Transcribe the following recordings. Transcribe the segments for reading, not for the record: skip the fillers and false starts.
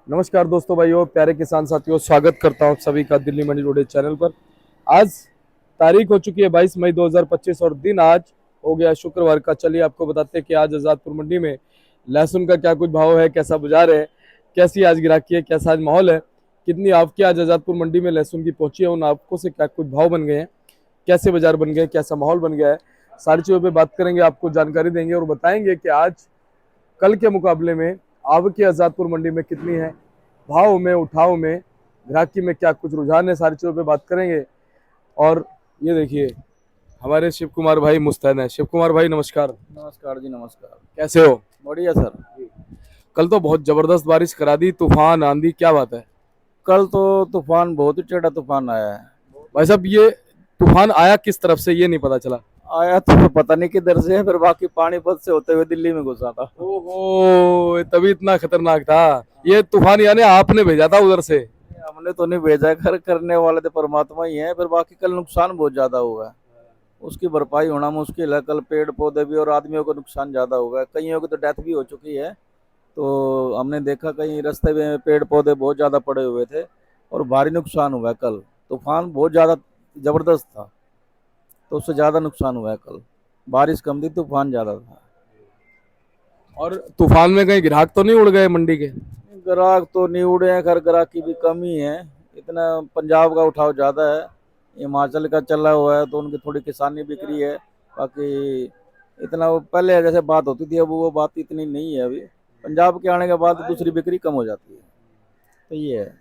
नमस्कार दोस्तों, भाइयों, प्यारे किसान साथियों, स्वागत करता हूं आप सभी का दिल्ली मंडी रोड चैनल पर। आज तारीख हो चुकी है 22 मई 2025 और दिन आज हो गया शुक्रवार का। चलिए आपको बताते हैं कि आज आज़ादपुर मंडी में लहसुन का क्या कुछ भाव है, कैसा बाजार है, कैसी आज गिराकी है, कैसा आज माहौल है, कितनी आवक आज आज़ादपुर मंडी में लहसुन की पहुंची है, उन आवकों से क्या कुछ भाव बन गए हैं, कैसे बाजार बन गए, कैसा माहौल बन गया है, सारी चीज़ों पर बात करेंगे, आपको जानकारी देंगे और बताएंगे कि आज कल के मुकाबले में आवक आज़ादपुर मंडी में कितनी है, भाव में, उठाव में, ग्राहकी में क्या कुछ रुझान है, सारी चीज़ों पे बात करेंगे। और ये देखिए हमारे शिव कुमार भाई मुस्तैद हैं। शिव कुमार भाई नमस्कार। नमस्कार जी, नमस्कार। कैसे हो? बढ़िया सर। कल तो बहुत जबरदस्त बारिश करा दी, तूफान आंधी, क्या बात है? कल तो तूफान, बहुत ही टेढ़ा तूफान आया है। भाई साहब, ये तूफान आया किस तरफ से ये नहीं पता चला। आया तो पता नहीं किधर से है, फिर बाकी पानीपत से होते हुए दिल्ली में घुसा था। ओहो, तभी इतना खतरनाक था। ये तूफान यानी आपने भेजा था उधर से? हमने तो नहीं भेजा, घर करने वाले तो परमात्मा ही है। फिर बाकी कल नुकसान बहुत ज्यादा हुआ है, उसकी भरपाई होना मुश्किल है। कल पेड़ पौधे भी और आदमियों को नुकसान ज्यादा हुआ है, कईयों की तो डेथ भी हो चुकी है। तो हमने देखा कहीं रास्ते में पेड़ पौधे बहुत ज्यादा पड़े हुए थे और भारी नुकसान हुआ है। कल तूफान बहुत ज्यादा जबरदस्त था, तो उससे ज्यादा नुकसान हुआ है। कल बारिश कम थी, तूफान ज्यादा था। और तूफान में कहीं ग्राहक तो नहीं उड़ गए मंडी के? ग्राहक तो नहीं उड़े हैं, खैर ग्राहक की भी कमी है। इतना पंजाब का उठाव ज्यादा है, हिमाचल का चला हुआ है, तो उनकी थोड़ी किसानी बिक्री है। बाकी इतना वो पहले जैसे बात होती थी, अब वो बात इतनी नहीं है। अभी पंजाब के आने के बाद दूसरी बिक्री कम हो जाती है, तो ये है।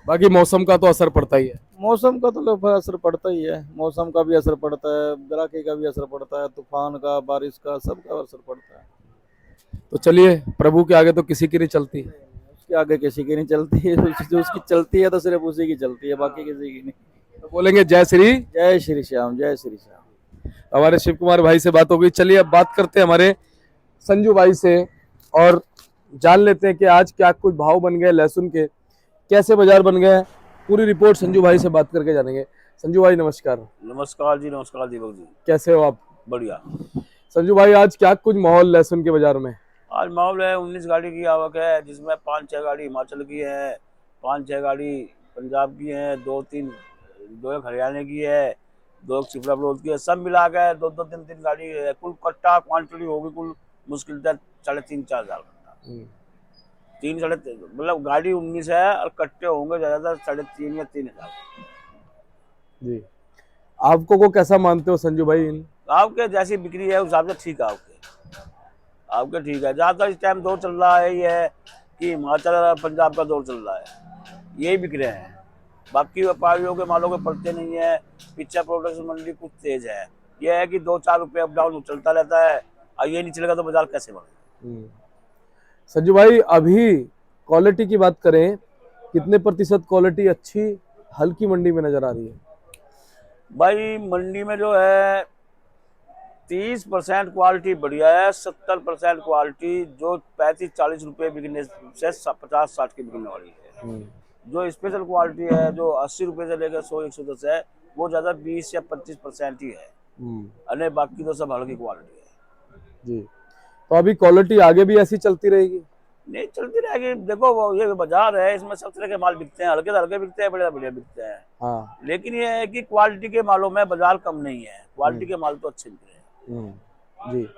बाकी मौसम का तो असर पड़ता ही है। मौसम का तो फिर असर पड़ता ही है, मौसम का भी असर पड़ता है, ग्राहकी का भी असर पड़ता है, तूफान का, बारिश का, सबका असर पड़ता है। तो चलिए, प्रभु के आगे तो किसी की नहीं चलती। उसके आगे किसी की नहीं चलती है, जो उसकी चलती है तो सिर्फ उसी की चलती है, बाकी किसी की नहीं। तो बोलेंगे जय श्री। जय श्री श्याम, जय श्री श्याम। हमारे शिव कुमार भाई से बात हो गई। चलिए अब बात करते हैं हमारे संजू भाई से और जान लेते हैं कि आज क्या कुछ भाव बन गए लहसुन के, कैसे बाजार बन गए। पूरी रिपोर्ट संजू भाई से बात करके जानेंगे। संजू भाई नमस्कार। नमस्कार जी, नमस्कार दीपक जी। कैसे हो आप? बढ़िया। संजू भाई, आज क्या कुछ माहौल लहसुन के बाजार में? आज माहौल है, 19 गाड़ी की आवक है, जिसमें 5-6 गाड़ी हिमाचल की है, 5-6 गाड़ी पंजाब की है, 2 एक हरियाणा की है, 2 एक चिपड़ा बलोद की है। सब मिला के 2-2, 3-3 गाड़ी है। कुल कट्टा क्वांटिटी होगी कुल मुश्किल से 3.5-4 हजार कट्टा। 3-3.5 मतलब गाड़ी 19 है और कट्टे होंगे ज्यादातर 3.5 या 3,000। जी, आपको को कैसा मानते हो संजू भाई? आपके जैसी बिक्री है उस हिसाब से ठीक है। आपके ठीक है। ज़्यादातर इस टाइम दौर चल रहा है ये है कि हिमाचल और पंजाब का दौर चल रहा है, यही बिक रहे हैं। बाकी व्यापारियों के मालों के पड़ते नहीं है। पिक्चर प्रोडक्शन मंडी कुछ तेज है, यह है कि 2-4 रुपये अप डाउन चलता रहता है, और ये नहीं चलेगा तो बाजार कैसे बढ़ेगा। संजू भाई, अभी क्वालिटी की बात करें, कितने प्रतिशत क्वालिटी अच्छी हल्की मंडी में नजर आ रही है? भाई मंडी में जो है 30% क्वालिटी बढ़िया है, 70% क्वालिटी जो 35-40 रुपये बिकने से 50-60 की बिकने वाली है। जो स्पेशल क्वालिटी है जो 80 रुपये से लेकर 100-110 है, वो ज़्यादा 20 या 25% ही है। अरे बाकी तो सब हल्की क्वालिटी है जी। तो अभी क्वालिटी आगे भी ऐसी चलती रहेगी? नहीं, चलती रहेगी। देखो वो ये बाजार है, इसमें सब तरह के माल बिकते हैं, हल्के से हल्के बिकते हैं, बढ़िया बढ़िया बिकते हैं। हाँ। लेकिन ये है कि क्वालिटी के मालों में बाजार कम नहीं है, क्वालिटी के माल तो अच्छे बिक रहे हैं। जी।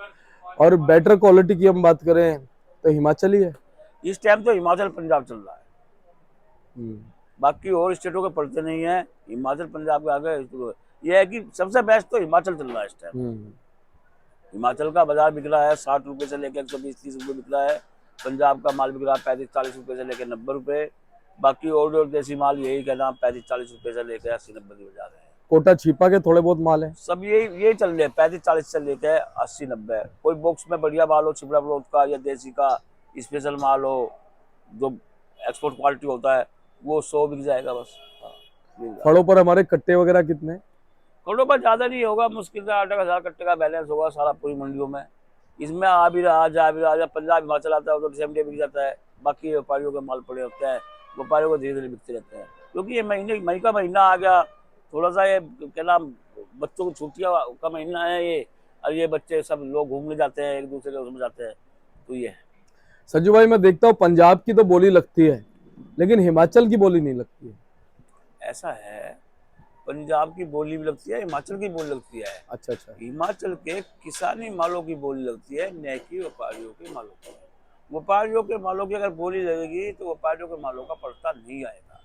और बेटर क्वालिटी की हम बात करें तो हिमाचली है इस टाइम तो हिमाचल पंजाब चल रहा है, बाकी और स्टेटों के पड़ते नहीं है। हिमाचल पंजाब के आगे ये है कि सबसे बेस्ट तो हिमाचल चल रहा है इस टाइम। हिमाचल का बाजार बिक रहा है 60 रुपये से लेकर 120-130 रुपये बिक रहा है। पंजाब का माल बिक रहा है 35-40 रुपये से लेकर 90 रुपये। बाकी और देसी माल यही कहना 35-40 रुपये से लेकर 80-90 की बाजार है। कोटा छिपा के थोड़े बहुत माल है, सब यही चल रहे हैं 35-40 से लेकर 80-90। कोई बॉक्स में बढ़िया माल हो, छिपड़ा बलोद का या देसी का स्पेशल माल हो जो एक्सपोर्ट क्वालिटी होता है, वो 100 बिक जाएगा बस। फड़ों पर हमारे कट्टे वगैरह कितने? कट्टों पर ज़्यादा नहीं होगा, मुश्किल से 8-10 कट्टे का बैलेंस होगा सारा पूरी मंडियों में। इसमें आ भी रहा, जा भी रहा। जब पंजाब हिमाचल आता है तो सेम डे बिक जाता है। बाकी व्यापारियों के माल पड़े होते हैं, व्यापारियों को धीरे धीरे बिकते रहते हैं, क्योंकि ये मई का महीना आ गया। थोड़ा सा ये क्या नाम, बच्चों की छुट्टियाँ का महीना है ये, और ये बच्चे सब लोग घूमने जाते हैं, एक दूसरे के उसमें जाते हैं, तो ये है। संजू भाई, मैं देखता हूँ पंजाब की तो बोली लगती है, लेकिन हिमाचल की बोली नहीं लगती है। ऐसा है, पंजाब की बोली भी लगती है, हिमाचल की बोली लगती है। अच्छा अच्छा। हिमाचल के किसानी मालों की बोली लगती है, न कि व्यापारियों के मालों की। व्यापारियों के मालों की अगर बोली लगेगी तो व्यापारियों के मालों का पड़ता नहीं आएगा,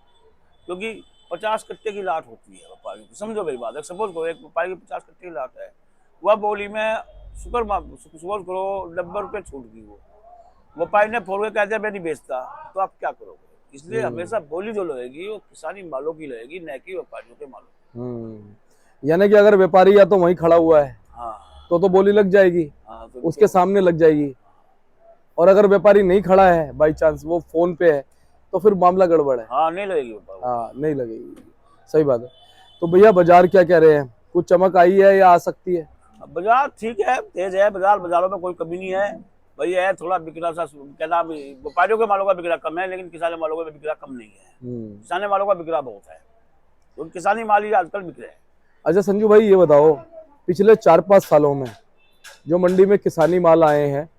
क्योंकि 50 कट्टे की लाट होती है व्यापारियों की। समझो मेरी बात है, सपोज करो एक व्यापारी की 50 कट्टे की लाट है, वह बोली में सपोज करो 90 रुपये छूट गई, वो व्यापारी ने फोड़ के कह दिया मैं नहीं बेचता, तो आप क्या करोगे? इसलिए हमेशा बोली जो लगेगी वो किसानी मालों की लगेगी, न कि व्यापारियों के मालों की। यानी कि अगर व्यापारी या तो वहीं खड़ा हुआ है हाँ तो बोली लग जाएगी, हाँ, तो उसके सामने लग जाएगी। और अगर व्यापारी नहीं खड़ा है, बाई चांस वो फोन पे है, तो फिर मामला गड़बड़ है। हाँ नहीं लगेगी व्यापार। हाँ, नहीं लगेगी। सही बात है। तो भैया बाजार क्या कह रहे हैं, कुछ चमक आई है या आ सकती है? अब बाजार ठीक है, तेज है बाजार, बाजारों में कोई कमी नहीं है। भाई है थोड़ा बिकरा सा, क्या नाम, व्यापारियों के मालों का बिकरा कम है, लेकिन किसानी मालों का बिकरा कम नहीं है। किसानी मालों का बिकरा बहुत है, तो किसानी माल ही आजकल बिक रहे हैं। अच्छा संजू भाई, ये बताओ, पिछले 4-5 सालों में जो मंडी में किसानी माल आए हैं,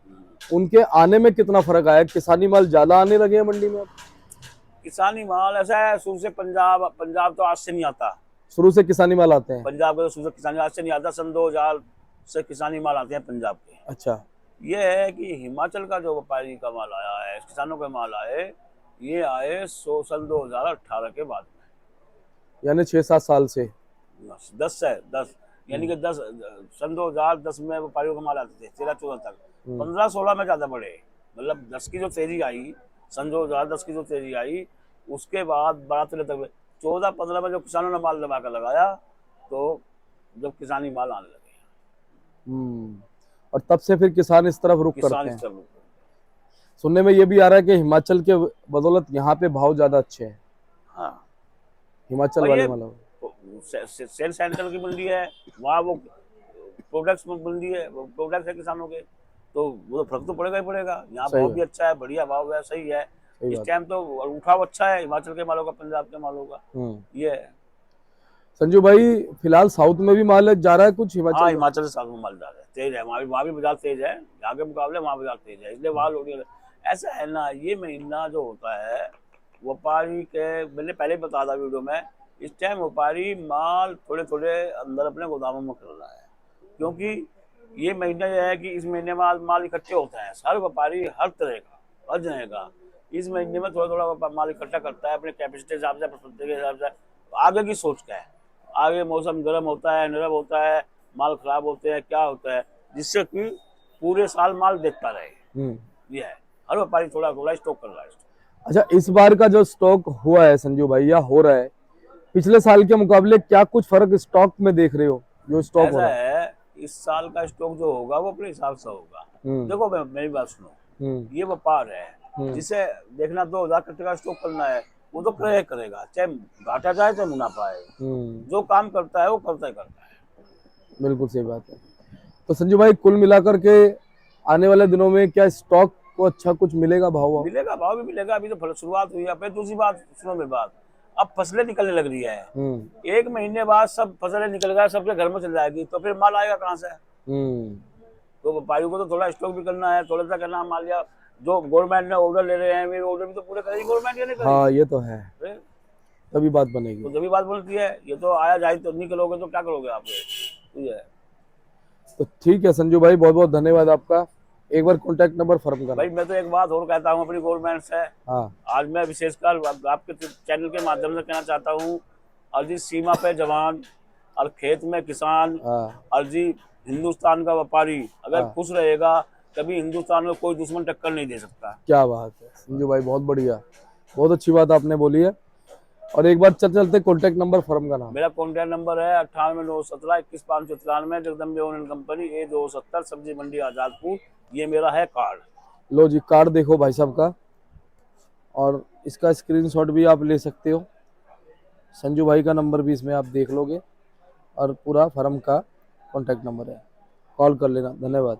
उनके आने में कितना फर्क आया? किसानी माल ज्यादा आने लगे हैं मंडी में अब? किसानी माल ऐसा है, शुरू से पंजाब तो आज से नहीं आता। शुरू से किसानी माल आते हैं? पंजाब का तो शुरू से किसानी आज से नहीं आता, सन 2000 से किसानी माल आते हैं पंजाब के। अच्छा। ये है कि हिमाचल का जो व्यापारी का माल आया है, किसानों के माल आए, ये आए सन 2018 के बाद में, यानी 6-7 साल से। 10 यानी कि 10 सन 2010 में व्यापारियों का माल आते थे, 13-14 तक। 15-16 में ज्यादा बढ़े, मतलब 10 की जो तेजी आई, सन 2010 की जो तेजी आई, उसके बाद 12-13 तक 14-15 में जो किसानों ने माल दबा कर लगाया, तो जब किसानी माल आने लगे, और तब से फिर किसान इस तरफ रुख किसान करते इस हैं। तरफ। सुनने में ये भी आ रहा है कि हिमाचल के बदौलत यहाँ पे भाव ज्यादा अच्छे हैं, हाँ, हिमाचल और वाले ये मालों। सेल सेंटर की मंडी है, वहाँ वो प्रोडक्ट्स मंडी है, वो प्रोडक्ट है किसानों के, तो वो तो फर्क तो पड़ेगा ही पड़ेगा। यहाँ सही भाव है। भी अच्छा है, बढ़िया भाव है, सही है। सही इस बात। टाइम तो उठाव अच्छा है हिमाचल के मालों का, पंजाब के मालों का, ये है। संजू भाई, फिलहाल साउथ में भी माल जा रहा है कुछ हाँ, हिमाचल में? हिमाचल से साथ में माल जा रहा है, तेज है, वहाँ भी बाजार तेज है, यहाँ के मुकाबले वहाँ बाजार तेज है, इसलिए वहाँ लोग। ऐसा है ना, ये महीना जो होता है व्यापारी के, मैंने पहले ही बताया था वीडियो में, इस टाइम व्यापारी माल थोड़े थोड़े अंदर अपने गोदामों में कर रहा है, क्योंकि ये महीना जो है कि इस महीने में माल इकट्ठे होते हैं, हर व्यापारी हर तरह का, हर जगह का इस महीने में थोड़ा थोड़ा माल इकट्ठा करता है अपने कैपेसिटी के हिसाब से, अपने के हिसाब से, आगे की सोच का है। आगे मौसम गर्म होता है, नरम होता है, माल खराब होते हैं, क्या होता है, जिससे कि पूरे साल माल देखता रहे। ये है, हर व्यापारी थोड़ा थोड़ा स्टॉक कर रहा है। अच्छा, इस बार का जो स्टॉक हुआ है संजू भाई, या हो रहा है, पिछले साल के मुकाबले क्या कुछ फर्क स्टॉक में देख रहे हो? जो स्टॉक हो ऐसा रहा है, है, इस साल का स्टॉक जो होगा वो अपने हिसाब से होगा। देखो मेरी बात सुनो, ये व्यापार है, जिसे देखना 2000 कट्टे का स्टॉक करना है, वो तो करेगा, चाहे घाटा जाए चाहे मुनाफा आए, जो काम करता है वो करता ही करता है। बिल्कुल सही बात है। तो संजू भाई, कुल मिलाकर के आने वाले दिनों में क्या स्टॉक को अच्छा कुछ मिलेगा, भाव? मिलेगा, भाव भी मिलेगा। अभी तो शुरुआत हुई है। फिर दूसरी बात सुनो मेरी बात, अब फसलें निकलने लग रही है, 1 महीने बाद सब फसलें निकल गए, सबके घर में चल जाएगी, तो फिर माल आएगा कहाँ से? तो व्यापारियों को तो थोड़ा स्टॉक भी करना है, थोड़ा सा करना। मान लिया जो गवर्नमेंट ने ऑर्डर ले रहे हैं, वे ऑर्डर भी तो पूरे करेगी गवर्नमेंट, या नहीं करेगी? हाँ, ये तो है, तभी बात बनेगी। तो जब भी बात बनती है, ये तो आया जाए, तो नहीं करोगे तो क्या करोगे आप? ये है। तो ठीक है संजू भाई, बहुत बहुत धन्यवाद आपका। एक बार कॉन्टैक्ट नंबर फर्म करना। भाई मैं तो एक बात और कहता हूँ अपनी गवर्नमेंट से, हाँ, आज मैं विशेषकर आपके चैनल के माध्यम से कहना चाहता हूँ, अर्जी सीमा पे जवान और खेत में किसान, अर्जी हिंदुस्तान का व्यापारी अगर खुश रहेगा, कभी हिंदुस्तान में कोई दुश्मन टक्कर नहीं दे सकता। क्या बात है संजू भाई, बहुत बढ़िया, बहुत अच्छी बात आपने बोली है। और एक बार चलते कॉन्टैक्ट नंबर फर्म का नाम। मेरा कॉन्टैक्ट नंबर है 9891711593, जगदम्बे ऑनलाइन कंपनी, A270, सब्जी मंडी आजादपुर। ये मेरा है कार्ड। लो जी, कार्ड देखो भाई साहब का, और इसका स्क्रीनशॉट भी आप ले सकते हो। संजू भाई का नंबर भी इसमें आप देख लोगे, और पूरा फर्म का कॉन्टैक्ट नंबर है, कॉल कर लेना। धन्यवाद।